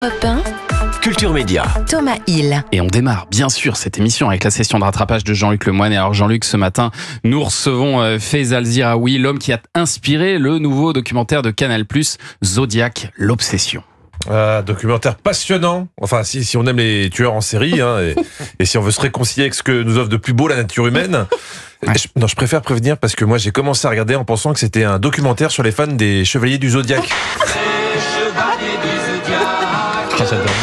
Europe 1, Culture Média. Thomas Hill. Et on démarre bien sûr cette émission avec la session de rattrapage de Jean-Luc Lemoyne. Et alors Jean-Luc, ce matin, nous recevons Faisal Ziraoui, l'homme qui a inspiré le nouveau documentaire de Canal+, Zodiac, l'obsession. Documentaire passionnant. Enfin, si on aime les tueurs en série, et si on veut se réconcilier avec ce que nous offre de plus beau la nature humaine. Ouais. Je préfère prévenir parce que moi j'ai commencé à regarder en pensant que c'était un documentaire sur les fans des Chevaliers du Zodiac.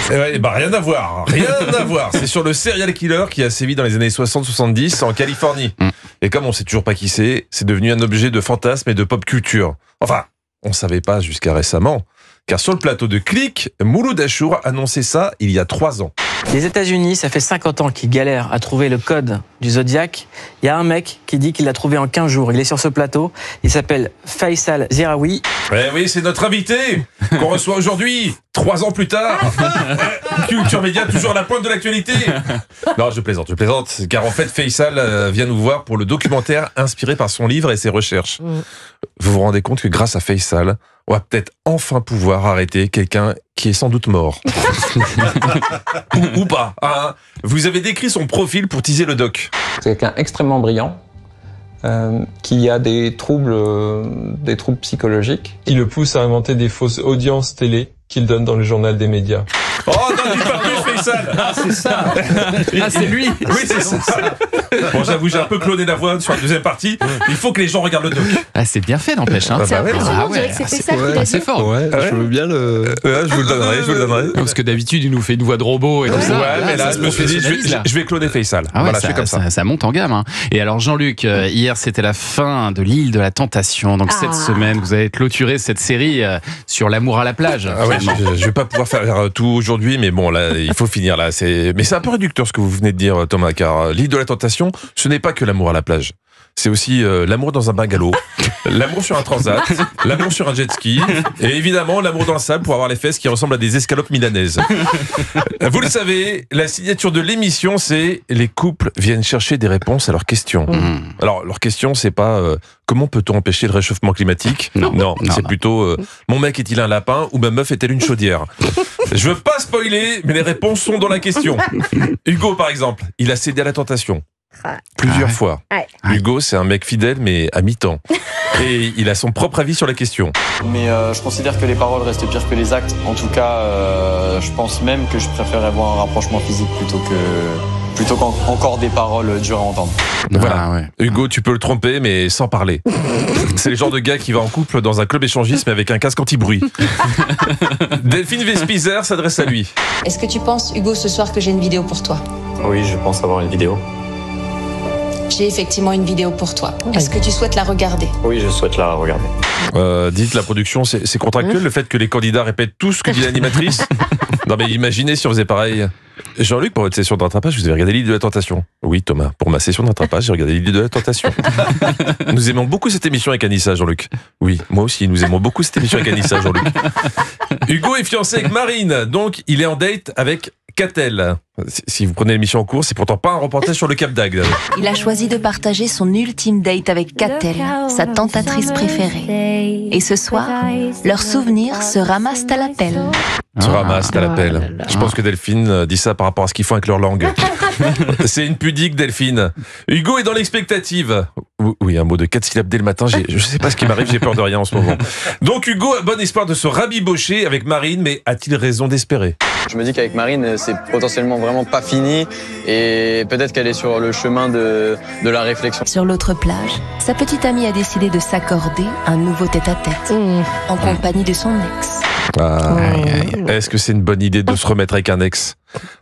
Rien à voir, rien à voir. C'est sur le serial killer qui a sévi dans les années 60-70 en Californie. Et comme on sait toujours pas qui c'est devenu un objet de fantasme et de pop culture. Enfin, on savait pas jusqu'à récemment. Car sur le plateau de Click, Mouloud Achour annonçait ça il y a 3 ans. Les États-Unis, ça fait 50 ans qu'ils galèrent à trouver le code du Zodiac. Il y a un mec qui dit qu'il l'a trouvé en 15 jours. Il est sur ce plateau. Il s'appelle Faisal Ziraoui. Eh oui, c'est notre invité qu'on reçoit aujourd'hui, 3 ans plus tard. Culture Média, toujours à la pointe de l'actualité. Non, je plaisante, car en fait, Faisal vient nous voir pour le documentaire inspiré par son livre et ses recherches. Vous vous rendez compte que grâce à Faisal, on va peut-être enfin pouvoir arrêter quelqu'un qui est sans doute mort. ou pas. Hein. Vous avez décrit son profil pour teaser le doc. C'est quelqu'un extrêmement brillant, qui a des troubles psychologiques. Il le pousse à inventer des fausses audiences télé qu'il donne dans le journal des médias. Oh, non, dis pas plus, Faisal. Ah, c'est ça. Ah, c'est lui. Oui, c'est ça. Bon, j'avoue, j'ai un peu cloné la voix sur la deuxième partie. Il faut que les gens regardent le doc. Ah, c'est bien fait, n'empêche. Hein. Ah, bah, ouais. On dirait que c'était ça qu'il a dit. C'est fort. Ouais, je veux bien le... Je vous le donnerai, Parce que d'habitude, il nous fait une voix de robot et tout ça. Ouais, mais là, je me suis dit, je vais cloner Faisal. Ah ouais, voilà, je fais comme ça. Ça monte en gamme. Hein. Et alors, Jean-Luc, hier, c'était la fin de l'île de la Tentation. Donc, cette semaine, vous avez clôturé cette série sur l'amour à la plage. Ah ouais, je vais pas pouvoir faire tout aujourd'hui, mais bon, là, il faut finir là. Mais c'est un peu réducteur ce que vous venez de dire, Thomas, car l'île de la Tentation, ce n'est pas que l'amour à la plage. C'est aussi l'amour dans un bungalow, l'amour sur un transat, l'amour sur un jet ski, et évidemment l'amour dans le sable pour avoir les fesses qui ressemblent à des escalopes milanaises. Vous le savez, la signature de l'émission, c'est les couples viennent chercher des réponses à leurs questions. Alors, leur question, c'est pas comment peut-on empêcher le réchauffement climatique ? Non, c'est plutôt mon mec est-il un lapin ou ma meuf est-elle une chaudière ? Je veux pas spoiler, mais les réponses sont dans la question. Hugo, par exemple, il a cédé à la tentation. Plusieurs fois. Ouais. Hugo, c'est un mec fidèle, mais à mi-temps. Et il a son propre avis sur la question. Mais je considère que les paroles restent pires que les actes. En tout cas, je pense même que je préférerais voir un rapprochement physique plutôt qu'encore des paroles dures à entendre. Voilà. Ouais. Hugo, tu peux le tromper, mais sans parler. C'est le genre de gars qui va en couple dans un club échangiste, mais avec un casque anti-bruit. Delphine Vespizer s'adresse à lui. Est-ce que tu penses, Hugo, ce soir que j'ai une vidéo pour toi ? Oui, je pense avoir une vidéo. J'ai effectivement une vidéo pour toi. Est-ce que tu souhaites la regarder ? Oui, je souhaite la regarder. Dites la production, c'est contractuel le fait que les candidats répètent tout ce que dit l'animatrice ? Non mais imaginez si on faisait pareil. Jean-Luc, pour votre session de rattrapage, vous avez regardé l'île de la Tentation. Oui, Thomas, pour ma session de rattrapage, j'ai regardé l'île de la Tentation. Nous aimons beaucoup cette émission avec Anissa, Jean-Luc. Oui, moi aussi, nous aimons beaucoup cette émission avec Anissa, Jean-Luc. Hugo est fiancé avec Marine, donc il est en date avec Catel. Si vous prenez l'émission en cours, c'est pourtant pas un reportage sur le Cap d'Agde. Il a choisi de partager son ultime date avec Catel, sa tentatrice préférée. Et ce soir, leurs souvenirs se ramassent à l'appel. Se ramasse à l'appel. Je pense que Delphine dit ça par rapport à ce qu'ils font avec leur langue. C'est une pudique, Delphine. Hugo est dans l'expectative. Oui, un mot de 4 syllabes dès le matin. Je sais pas ce qui m'arrive, j'ai peur de rien en ce moment. Donc Hugo a bon espoir de se rabibocher avec Marine, mais a-t-il raison d'espérer ? Je me dis qu'avec Marine, c'est potentiellement vraiment pas fini et peut-être qu'elle est sur le chemin de la réflexion. Sur l'autre plage, sa petite amie a décidé de s'accorder un nouveau tête-à-tête, en compagnie de son ex. Est-ce que c'est une bonne idée de se remettre avec un ex ?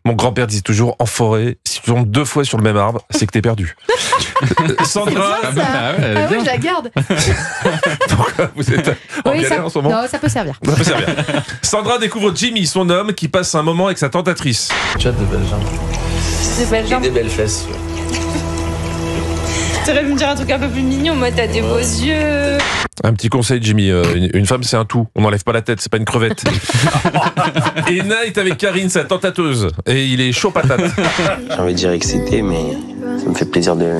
Mon grand-père disait toujours, en forêt, si tu tombes 2 fois sur le même arbre, c'est que t'es perdu. Sandra, oui, je la garde. pourquoi vous êtes en galère en ce moment ? Non, ça peut servir. Ça peut servir. Sandra découvre Jimmy, son homme, qui passe un moment avec sa tentatrice. Tu as de belles jambes. Des belles jambes. Et des belles fesses. Tu aurais pu me dire un truc un peu plus mignon, moi t'as des beaux yeux. Un petit conseil, Jimmy, une femme c'est un tout, on n'enlève pas la tête, c'est pas une crevette. Ena est avec Karine, sa tentateuse, et il est chaud patate. J'ai envie de dire excité, mais ça me fait plaisir de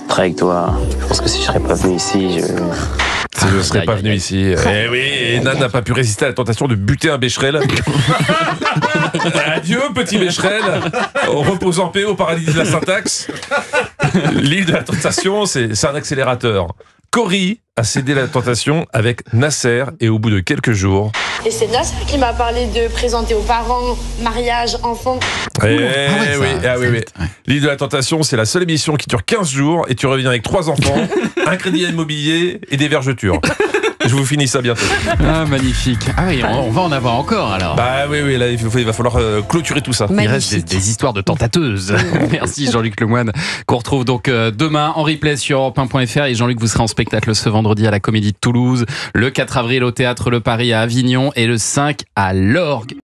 travailler avec toi. Je pense que si je serais pas venu ici, Si je ne serais pas venu ici. Eh oui, et Nan n'a pas pu résister à la tentation de buter un Becherel. Adieu, petit Becherel. Repose en paix au paradis de la syntaxe. L'île de la tentation, c'est un accélérateur. Cory a cédé la tentation avec Nasser et au bout de quelques jours... Et c'est Nasser qui m'a parlé de présenter aux parents, mariage, enfants. Oui. L'île de la tentation, c'est la seule émission qui dure 15 jours et tu reviens avec 3 enfants, un crédit immobilier et des vergetures. Je vous finis ça bientôt. Ah, magnifique. Ah oui, on va en avoir encore alors. Bah oui, là, il va falloir clôturer tout ça. Il reste des histoires de tentateuses. Merci Jean-Luc Lemoyne, qu'on retrouve donc demain en replay sur europe1.fr. Et Jean-Luc, vous serez en spectacle ce vendredi à la Comédie de Toulouse, le 4 avril au Théâtre Le Paris à Avignon et le 5 à l'Orgue.